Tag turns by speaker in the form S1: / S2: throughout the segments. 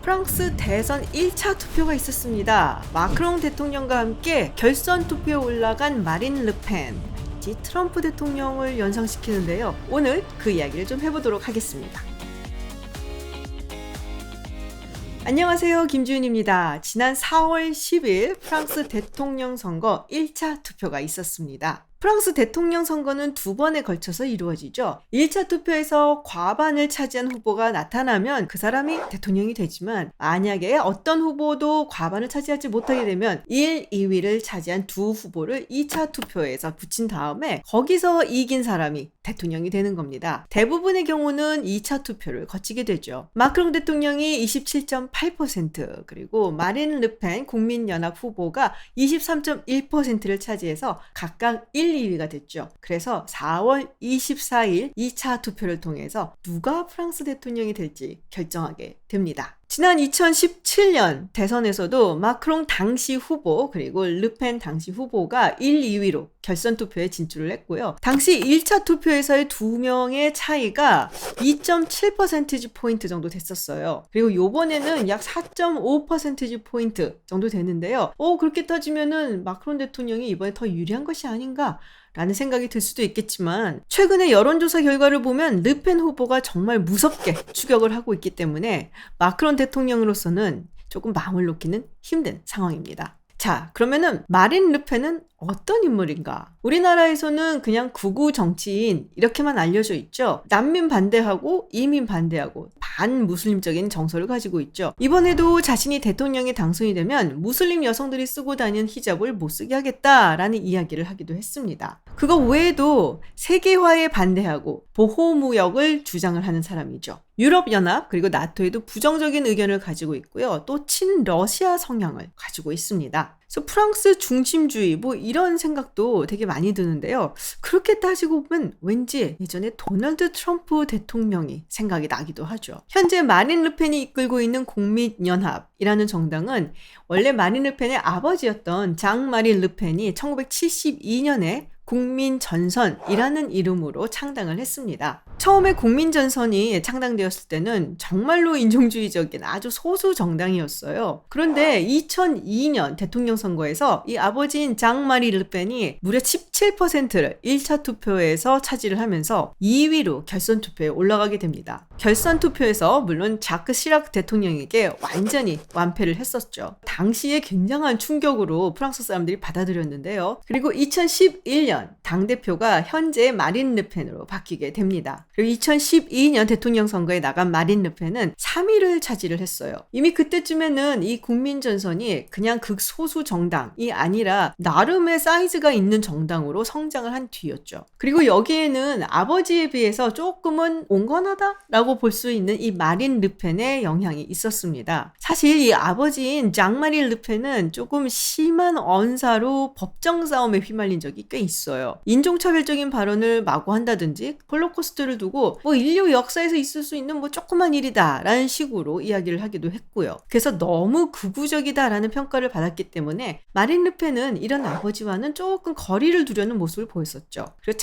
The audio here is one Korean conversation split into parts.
S1: 프랑스 대선 1차 투표가 있었습니다. 마크롱 대통령과 함께 결선 투표에 올라간 마린 르펜, 트럼프 대통령을 연상시키는데요. 오늘 그 이야기를 좀 해보도록 하겠습니다. 안녕하세요, 김주윤입니다. 지난 4월 10일 프랑스 대통령 선거 1차 투표가 있었습니다. 프랑스 대통령 선거는 두 번에 걸쳐서 이루어지죠. 1차 투표에서 과반을 차지한 후보가 나타나면 그 사람이 대통령이 되지만, 만약에 어떤 후보도 과반을 차지하지 못하게 되면 1, 2위를 차지한 두 후보를 2차 투표에서 붙인 다음에 거기서 이긴 사람이 대통령이 되는 겁니다. 대부분의 경우는 2차 투표를 거치게 되죠. 마크롱 대통령이 27.8%, 그리고 마린 르펜 국민연합 후보가 23.1%를 차지해서 각각 1, 2위가 됐죠. 그래서 4월 24일 2차 투표를 통해서 누가 프랑스 대통령이 될지 결정하게 됩니다. 지난 2017년 대선에서도 마크롱 당시 후보 그리고 르펜 당시 후보가 1, 2위로 결선 투표에 진출을 했고요. 당시 1차 투표에서의 두 명의 차이가 2.7% 포인트 정도 됐었어요. 그리고 요번에는 약 4.5% 포인트 정도 되는데요. 그렇게 따지면은 마크롱 대통령이 이번에 더 유리한 것이 아닌가 라는 생각이 들 수도 있겠지만, 최근의 여론조사 결과를 보면 르펜 후보가 정말 무섭게 추격을 하고 있기 때문에 마크롱 대통령으로서는 조금 마음을 놓기는 힘든 상황입니다. 자, 그러면은 마린 르펜은 어떤 인물인가? 우리나라에서는 그냥 극우 정치인 이렇게만 알려져 있죠. 난민 반대하고 이민 반대하고 반무슬림적인 정서를 가지고 있죠. 이번에도 자신이 대통령에 당선이 되면 무슬림 여성들이 쓰고 다니는 히잡을 못 쓰게 하겠다라는 이야기를 하기도 했습니다. 그거 외에도 세계화에 반대하고 보호무역을 주장을 하는 사람이죠. 유럽연합 그리고 나토에도 부정적인 의견을 가지고 있고요. 또 친러시아 성향을 가지고 있습니다. 그래서 프랑스 중심주의 이런 생각도 되게 많이 드는데요. 그렇게 따지고 보면 왠지 예전에 도널드 트럼프 대통령이 생각이 나기도 하죠. 현재 마린 르펜이 이끌고 있는 국민연합이라는 정당은 원래 마린 르펜의 아버지였던 장 마린 르펜이 1972년에 국민전선이라는 이름으로 창당을 했습니다. 처음에 국민전선이 창당되었을 때는 정말로 인종주의적인 아주 소수 정당이었어요. 그런데 2002년 대통령 선거에서 이 아버지인 장 마리 르펜이 무려 17%를 1차 투표에서 차지를 하면서 2위로 결선 투표에 올라가게 됩니다. 결선 투표에서 물론 자크 시락 대통령에게 완전히 완패를 했었죠. 당시에 굉장한 충격으로 프랑스 사람들이 받아들였는데요. 그리고 2011년 당대표가 현재 마린 르펜으로 바뀌게 됩니다. 그리고 2012년 대통령 선거에 나간 마린 르펜은 3위를 차지를 했어요. 이미 그때쯤에는 이 국민전선이 그냥 극소수 정당이 아니라 나름의 사이즈가 있는 정당으로 성장을 한 뒤였죠. 그리고 여기에는 아버지에 비해서 조금은 온건하다라고 볼 수 있는 이 마린 르펜의 영향이 있었습니다. 사실 이 아버지인 장 마린 르펜은 조금 심한 언사로 법정 싸움에 휘말린 적이 꽤 있어요. 인종차별적인 발언을 마구 한다든지 홀로코스트를 두고 인류 역사에서 있을 수 있는 조그만 일이다 라는 식으로 이야기를 하기도 했고요. 그래서 너무 극우적이다 라는 평가를 받았기 때문에 마린 르펜은 이런 아버지와는 조금 거리를 두려는 모습을 보였었죠. 그리고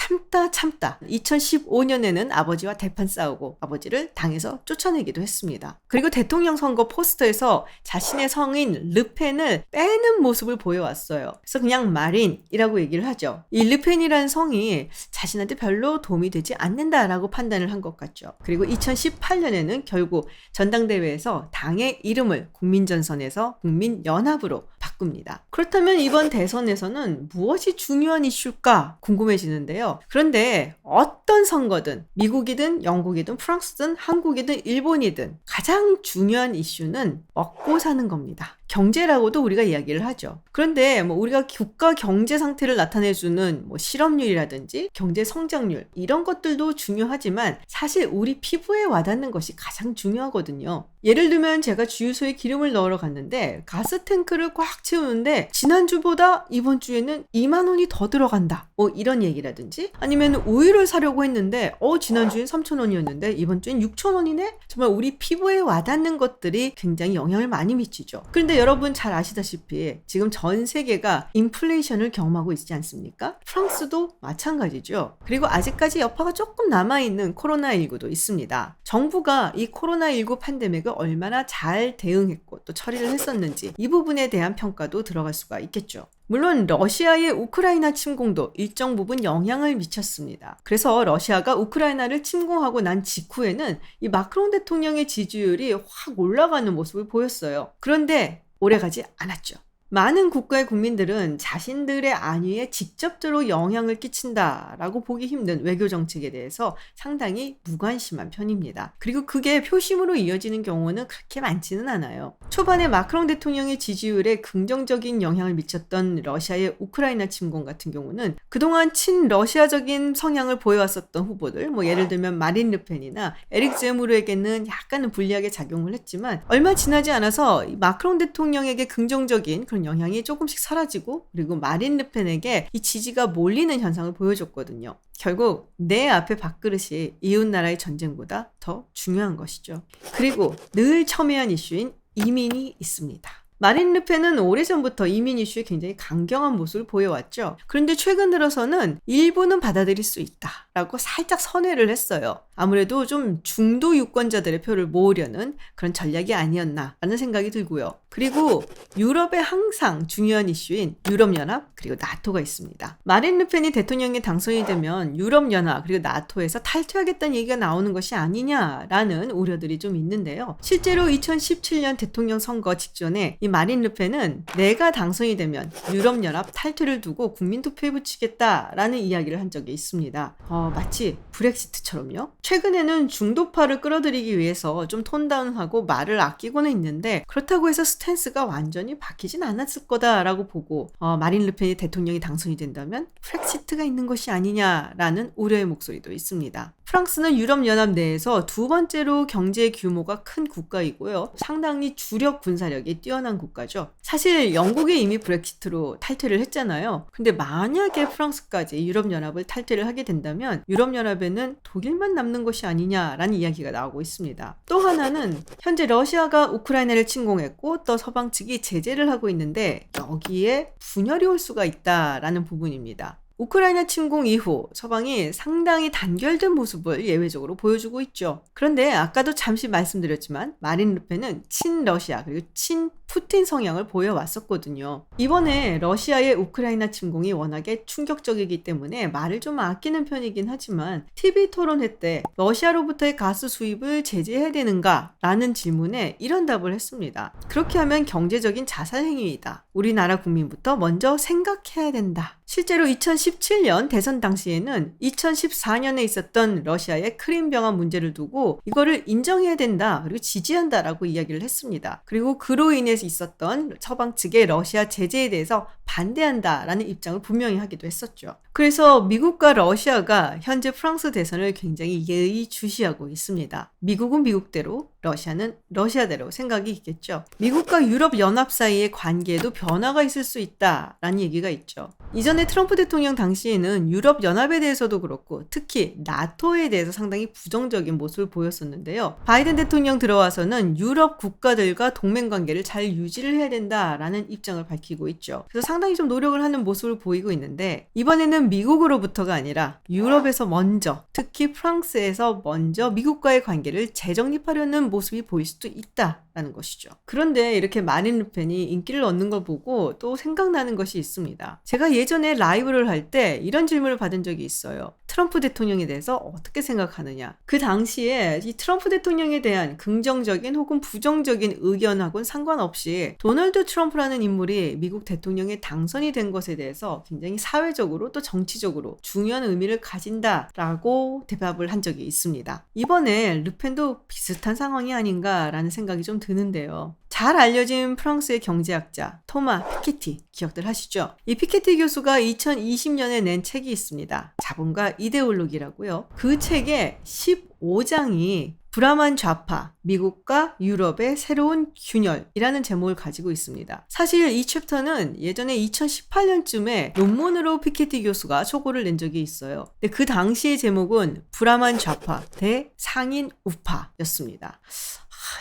S1: 참다 2015년에는 아버지와 대판 싸우고 아버지를 당에서 쫓아내기도 했습니다. 그리고 대통령 선거 포스터에서 자신의 성인 르펜을 빼는 모습을 보여왔어요. 그래서 그냥 마린이라고 얘기를 하죠. 이 르펜이라는 성이 자신한테 별로 도움이 되지 않는다라고 판단을 한 것 같죠. 그리고 2018년에는 결국 전당대회에서 당의 이름을 국민전선에서 국민연합으로 바꿉니다. 그렇다면 이번 대선에서는 무엇이 중요한 이슈일까 궁금해지는데요. 그런데 어떤 선거든 미국이든 영국이든 프랑스든 한국이든 일본이든 가장 중요한 이슈는 먹고 사는 겁니다. 경제라고도 우리가 이야기를 하죠. 그런데 우리가 국가 경제 상태를 나타내주는 실업률이라든지 경제 성장률 이런 것들도 중요하지만 사실 우리 피부에 와닿는 것이 가장 중요하거든요. 예를 들면 제가 주유소에 기름을 넣으러 갔는데 가스탱크를 꽉 채우는데 지난주보다 이번 주에는 2만 원이 더 들어간다. 이런 얘기라든지 아니면 우유를 사려고 했는데 지난주엔 3천 원이었는데 이번 주엔 6천 원이네? 정말 우리 피부에 와닿는 것들이 굉장히 영향을 많이 미치죠. 그런데 여러분 잘 아시다시피 지금 전 세계가 인플레이션을 경험하고 있지 않습니까? 프랑스도 마찬가지죠. 그리고 아직까지 여파가 조금 남아있는 코로나19도 있습니다. 정부가 이 코로나19 팬데믹을 얼마나 잘 대응했고 또 처리를 했었는지 이 부분에 대한 평가도 들어갈 수가 있겠죠. 물론 러시아의 우크라이나 침공도 일정 부분 영향을 미쳤습니다. 그래서 러시아가 우크라이나를 침공하고 난 직후에는 이 마크롱 대통령의 지지율이 확 올라가는 모습을 보였어요. 그런데 오래가지 않았죠. 많은 국가의 국민들은 자신들의 안위에 직접적으로 영향을 끼친다라고 보기 힘든 외교 정책에 대해서 상당히 무관심한 편입니다. 그리고 그게 표심으로 이어지는 경우는 그렇게 많지는 않아요. 초반에 마크롱 대통령의 지지율에 긍정적인 영향을 미쳤던 러시아의 우크라이나 침공 같은 경우는 그동안 친러시아적인 성향을 보여왔었던 후보들, 예를 들면 마린 르펜이나 에릭 제무르에게는 약간은 불리하게 작용을 했지만 얼마 지나지 않아서 마크롱 대통령에게 긍정적인 그런 영향이 조금씩 사라지고 그리고 마린 르펜에게 이 지지가 몰리는 현상을 보여줬거든요. 결국 내 앞에 밥그릇이 이웃나라의 전쟁보다 더 중요한 것이죠. 그리고 늘 첨예한 이슈인 이민이 있습니다. 마린 르펜은 오래전부터 이민 이슈에 굉장히 강경한 모습을 보여왔죠. 그런데 최근 들어서는 일부는 받아들일 수 있다라고 살짝 선회를 했어요. 아무래도 좀 중도 유권자들의 표를 모으려는 그런 전략이 아니었나라는 생각이 들고요. 그리고 유럽의 항상 중요한 이슈인 유럽연합 그리고 나토가 있습니다. 마린 르펜이 대통령에 당선이 되면 유럽연합 그리고 나토에서 탈퇴하겠다는 얘기가 나오는 것이 아니냐라는 우려들이 좀 있는데요. 실제로 2017년 대통령 선거 직전에 이 마린 르펜은 내가 당선이 되면 유럽연합 탈퇴를 두고 국민투표에 붙이겠다라는 이야기를 한 적이 있습니다. 마치 브렉시트처럼요. 최근에는 중도파를 끌어들이기 위해서 좀 톤다운하고 말을 아끼고는 있는데 그렇다고 해서 스탠스가 완전히 바뀌진 않았을 거다라고 보고 마린 르펜이 대통령이 당선이 된다면 브렉시트가 있는 것이 아니냐라는 우려의 목소리도 있습니다. 프랑스는 유럽연합 내에서 두 번째로 경제 규모가 큰 국가이고요. 상당히 주력 군사력이 뛰어난 국가죠. 사실 영국이 이미 브렉시트로 탈퇴를 했잖아요. 근데 만약에 프랑스까지 유럽연합을 탈퇴를 하게 된다면 유럽연합에는 독일만 남는 것이 아니냐라는 이야기가 나오고 있습니다. 또 하나는 현재 러시아가 우크라이나를 침공했고 또 서방 측이 제재를 하고 있는데 여기에 분열이 올 수가 있다라는 부분입니다. 우크라이나 침공 이후 서방이 상당히 단결된 모습을 예외적으로 보여주고 있죠. 그런데 아까도 잠시 말씀드렸지만 마린 르펜은 친러시아 그리고 친푸틴 성향을 보여왔었거든요. 이번에 러시아의 우크라이나 침공이 워낙에 충격적이기 때문에 말을 좀 아끼는 편이긴 하지만 TV 토론회 때 러시아로부터의 가스 수입을 제재해야 되는가? 라는 질문에 이런 답을 했습니다. 그렇게 하면 경제적인 자살 행위이다. 우리나라 국민부터 먼저 생각해야 된다. 실제로 2017년 대선 당시에는 2014년에 있었던 러시아의 크림 병합 문제를 두고 이거를 인정해야 된다 그리고 지지한다라고 이야기를 했습니다. 그리고 그로 인해서 있었던 서방 측의 러시아 제재에 대해서 반대한다라는 입장을 분명히 하기도 했었죠. 그래서 미국과 러시아가 현재 프랑스 대선을 굉장히 예의주시하고 있습니다. 미국은 미국대로 러시아는 러시아대로 생각이 있겠죠. 미국과 유럽연합 사이의 관계에도 변화가 있을 수 있다라는 얘기가 있죠. 이전에 트럼프 대통령 당시에는 유럽연합에 대해서도 그렇고 특히 나토에 대해서 상당히 부정적인 모습을 보였었는데요. 바이든 대통령 들어와서는 유럽 국가들과 동맹관계를 잘 유지를 해야 된다라는 입장을 밝히고 있죠. 그래서 상당히 좀 노력을 하는 모습을 보이고 있는데 이번에는 미국으로부터가 아니라 유럽에서 먼저 특히 프랑스에서 먼저 미국과의 관계를 재정립하려는 모습이 보일 수도 있다라는 것이죠. 그런데 이렇게 마린 르펜이 인기를 얻는 걸 보고 또 생각나는 것이 있습니다. 제가 예전에 라이브를 할 때 이런 질문을 받은 적이 있어요. 트럼프 대통령에 대해서 어떻게 생각하느냐. 그 당시에 이 트럼프 대통령에 대한 긍정적인 혹은 부정적인 의견하고는 상관없이 도널드 트럼프라는 인물이 미국 대통령에 당선이 된 것에 대해서 굉장히 사회적으로 또 정치적으로 중요한 의미를 가진다라고 대답을 한 적이 있습니다. 이번에 르펜도 비슷한 상황이 아닌가라는 생각이 좀 드는데요. 잘 알려진 프랑스의 경제학자 토마 피케티 기억들 하시죠? 이 피케티 교수가 2020년에 낸 책이 있습니다. 자본과 이데올로기라고요. 그 책의 15장이 브라만 좌파, 미국과 유럽의 새로운 균열이라는 제목을 가지고 있습니다. 사실 이 챕터는 예전에 2018년쯤에 논문으로 피케티 교수가 초고를 낸 적이 있어요. 근데 그 당시의 제목은 브라만 좌파 대 상인 우파였습니다.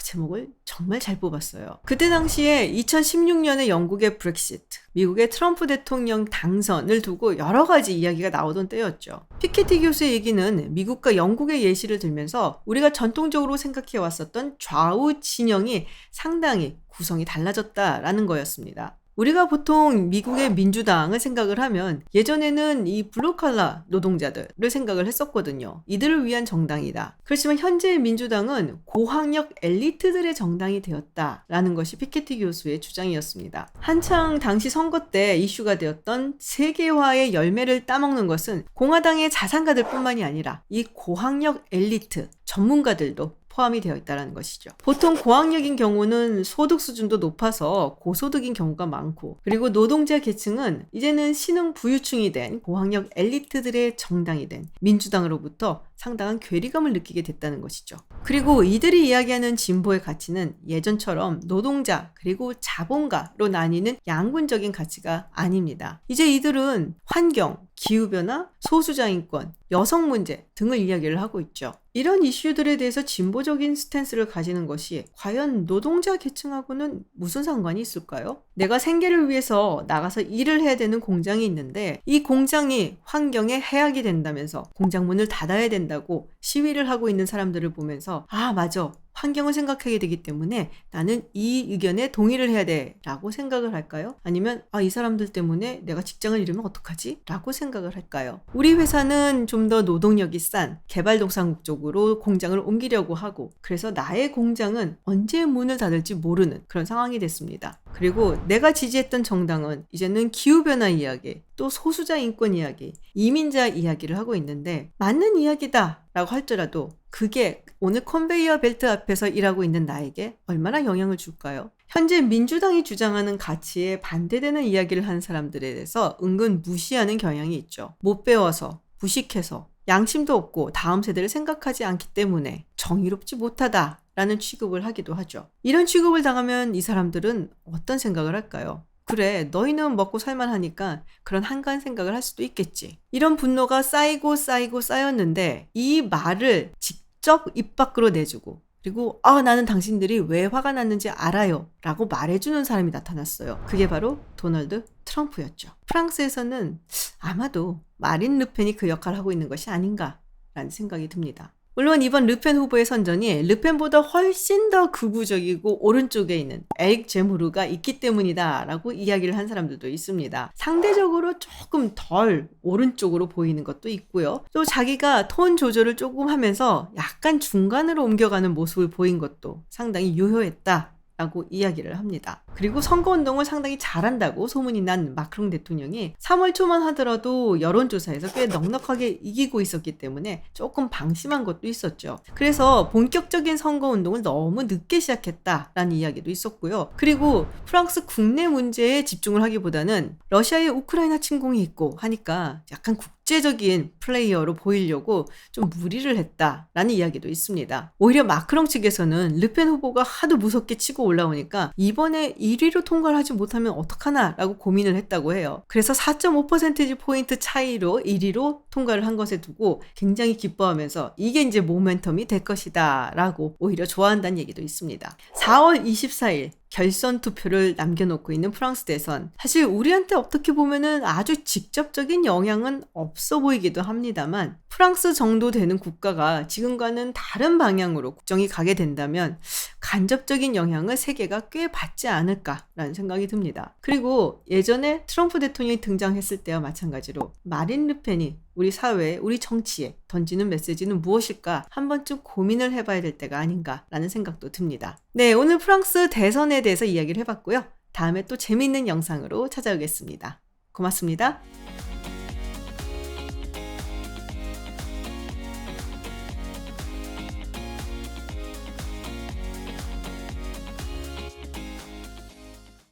S1: 제목을 정말 잘 뽑았어요. 그때 당시에 2016년에 영국의 브렉시트, 미국의 트럼프 대통령 당선을 두고 여러 가지 이야기가 나오던 때였죠. 피케티 교수의 얘기는 미국과 영국의 예시를 들면서 우리가 전통적으로 생각해 왔었던 좌우 진영이 상당히 구성이 달라졌다라는 거였습니다. 우리가 보통 미국의 민주당을 생각을 하면 예전에는 이 블루칼라 노동자들을 생각을 했었거든요. 이들을 위한 정당이다. 그렇지만 현재의 민주당은 고학력 엘리트들의 정당이 되었다라는 것이 피케티 교수의 주장이었습니다. 한창 당시 선거 때 이슈가 되었던 세계화의 열매를 따먹는 것은 공화당의 자산가들 뿐만이 아니라 이 고학력 엘리트 전문가들도 포함이 되어 있다는 것이죠. 보통 고학력인 경우는 소득 수준도 높아서 고소득인 경우가 많고, 그리고 노동자 계층은 이제는 신흥 부유층이 된 고학력 엘리트들의 정당이 된 민주당으로부터 상당한 괴리감을 느끼게 됐다는 것이죠. 그리고 이들이 이야기하는 진보의 가치는 예전처럼 노동자 그리고 자본가로 나뉘는 양분적인 가치가 아닙니다. 이제 이들은 환경, 기후변화, 소수자 인권, 여성 문제 등을 이야기를 하고 있죠. 이런 이슈들에 대해서 진보적인 스탠스를 가지는 것이 과연 노동자 계층하고는 무슨 상관이 있을까요? 내가 생계를 위해서 나가서 일을 해야 되는 공장이 있는데 이 공장이 환경에 해악이 된다면서 공장 문을 닫아야 된다고 시위를 하고 있는 사람들을 보면서 맞아. 환경을 생각하게 되기 때문에 나는 이 의견에 동의를 해야 돼 라고 생각을 할까요? 아니면 이 사람들 때문에 내가 직장을 잃으면 어떡하지? 라고 생각을 할까요? 우리 회사는 좀 더 노동력이 싼 개발도상국 쪽으로 공장을 옮기려고 하고, 그래서 나의 공장은 언제 문을 닫을지 모르는 그런 상황이 됐습니다. 그리고 내가 지지했던 정당은 이제는 기후변화 이야기, 또 소수자 인권 이야기, 이민자 이야기를 하고 있는데 맞는 이야기다 라고 할지라도 그게 오늘 컨베이어 벨트 앞에서 일하고 있는 나에게 얼마나 영향을 줄까요? 현재 민주당이 주장하는 가치에 반대되는 이야기를 하는 사람들에 대해서 은근 무시하는 경향이 있죠. 못 배워서, 무식해서, 양심도 없고 다음 세대를 생각하지 않기 때문에 정의롭지 못하다라는 취급을 하기도 하죠. 이런 취급을 당하면 이 사람들은 어떤 생각을 할까요? 그래, 너희는 먹고 살만하니까 그런 한가한 생각을 할 수도 있겠지. 이런 분노가 쌓이고 쌓였는데 이 말을 직접 입 밖으로 내주고, 그리고 나는 당신들이 왜 화가 났는지 알아요 라고 말해주는 사람이 나타났어요. 그게 바로 도널드 트럼프였죠. 프랑스에서는 아마도 마린 르펜이 그 역할을 하고 있는 것이 아닌가라는 생각이 듭니다. 물론 이번 르펜 후보의 선전이 르펜보다 훨씬 더 극우적이고 오른쪽에 있는 에릭 제무르가 있기 때문이다 라고 이야기를 한 사람들도 있습니다. 상대적으로 조금 덜 오른쪽으로 보이는 것도 있고요. 또 자기가 톤 조절을 조금 하면서 약간 중간으로 옮겨가는 모습을 보인 것도 상당히 유효했다 라고 이야기를 합니다. 그리고 선거운동을 상당히 잘한다고 소문이 난 마크롱 대통령이 3월 초만 하더라도 여론조사에서 꽤 넉넉하게 이기고 있었기 때문에 조금 방심한 것도 있었죠. 그래서 본격적인 선거운동을 너무 늦게 시작했다라는 이야기도 있었고요. 그리고 프랑스 국내 문제에 집중을 하기보다는 러시아의 우크라이나 침공이 있고 하니까 약간 국제적인 플레이어로 보이려고 좀 무리를 했다라는 이야기도 있습니다. 오히려 마크롱 측에서는 르펜 후보가 하도 무섭게 치고 올라오니까 이번에 1위로 통과를 하지 못하면 어떡하나 라고 고민을 했다고 해요. 그래서 4.5%포인트 차이로 1위로 통과를 한 것에 두고 굉장히 기뻐하면서 이게 이제 모멘텀이 될 것이다 라고 오히려 좋아한다는 얘기도 있습니다. 4월 24일 결선 투표를 남겨놓고 있는 프랑스 대선. 사실 우리한테 어떻게 보면은 아주 직접적인 영향은 없어 보이기도 합니다만 프랑스 정도 되는 국가가 지금과는 다른 방향으로 국정이 가게 된다면 간접적인 영향을 세계가 꽤 받지 않을까라는 생각이 듭니다. 그리고 예전에 트럼프 대통령이 등장했을 때와 마찬가지로 마린 르펜이 우리 사회에, 우리 정치에 던지는 메시지는 무엇일까 한 번쯤 고민을 해봐야 될 때가 아닌가라는 생각도 듭니다. 네, 오늘 프랑스 대선에 대해서 이야기를 해봤고요. 다음에 또 재미있는 영상으로 찾아오겠습니다. 고맙습니다.